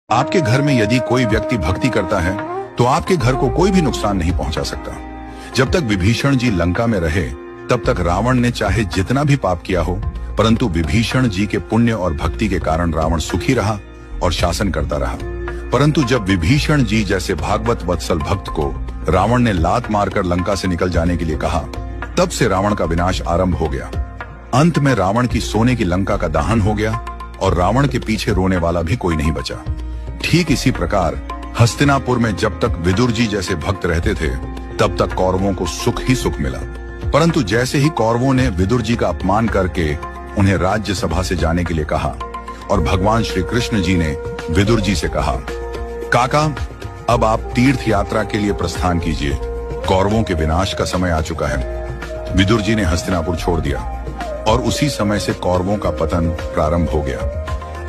आपके घर में यदि कोई व्यक्ति भक्ति करता है तो आपके घर को कोई भी नुकसान नहीं पहुंचा सकता। जब तक विभीषण जी लंका में रहे तब तक रावण ने चाहे जितना भी पाप किया हो, परंतु विभीषण जी के पुण्य और भक्ति के कारण रावण सुखी रहा और शासन करता रहा। परंतु जब विभीषण जी जैसे भागवत वत्सल भक्त को रावण ने लात मारकर लंका से निकल जाने के लिए कहा, तब से रावण का विनाश आरंभ हो गया। अंत में रावण की सोने की लंका का दहन हो गया और रावण के पीछे रोने वाला भी कोई नहीं बचा। ठीक इसी प्रकार हस्तिनापुर में जब तक विदुर जी जैसे भक्त रहते थे तब तक कौरवों को सुख ही सुख मिला। परंतु जैसे ही कौरवों ने विदुर जी का अपमान करके उन्हें राज्यसभा से जाने के लिए कहा और भगवान श्री कृष्ण जी ने विदुर जी से कहा, काका अब आप तीर्थ यात्रा के लिए प्रस्थान कीजिए, कौरवों के विनाश का समय आ चुका है। विदुर जी ने हस्तिनापुर छोड़ दिया और उसी समय से कौरवों का पतन प्रारंभ हो गया।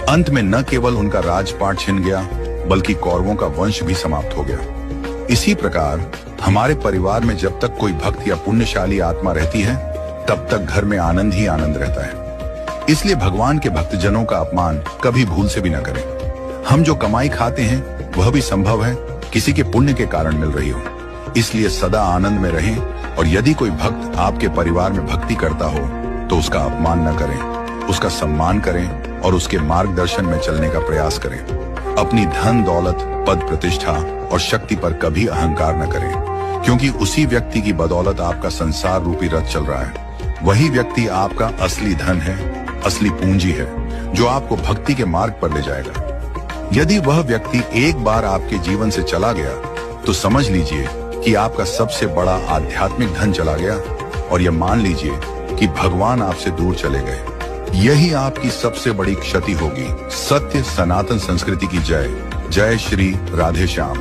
अंत में न केवल उनका राजपाट छिन गया बल्कि कौरवों का वंश भी समाप्त हो गया। इसी प्रकार हमारे परिवार में जब तक कोई भक्त या पुण्यशाली आत्मा रहती है तब तक घर में आनंद ही आनंद रहता है। इसलिए भगवान के भक्तजनों का अपमान कभी भूल से भी न करें। हम जो कमाई खाते हैं वह भी संभव है किसी के पुण्य के कारण मिल रही हो। इसलिए सदा आनंद में रहें और यदि कोई भक्त आपके परिवार में भक्ति करता हो तो उसका अपमान न करें, उसका सम्मान करें और उसके मार्गदर्शन में चलने का प्रयास करें। अपनी धन दौलत पद प्रतिष्ठा और शक्ति पर कभी अहंकार न करें, क्योंकि उसी व्यक्ति की बदौलत आपका संसार रूपी रथ चल रहा है। वही व्यक्ति आपका असली धन है, असली पूंजी है, जो आपको भक्ति के मार्ग पर ले जाएगा। यदि वह व्यक्ति एक बार आपके जीवन से चला गया तो समझ लीजिए कि आपका सबसे बड़ा आध्यात्मिक धन चला गया और यह मान लीजिए कि भगवान आपसे दूर चले गए। यही आपकी सबसे बड़ी क्षति होगी। सत्य सनातन संस्कृति की जय। जय श्री राधे श्याम।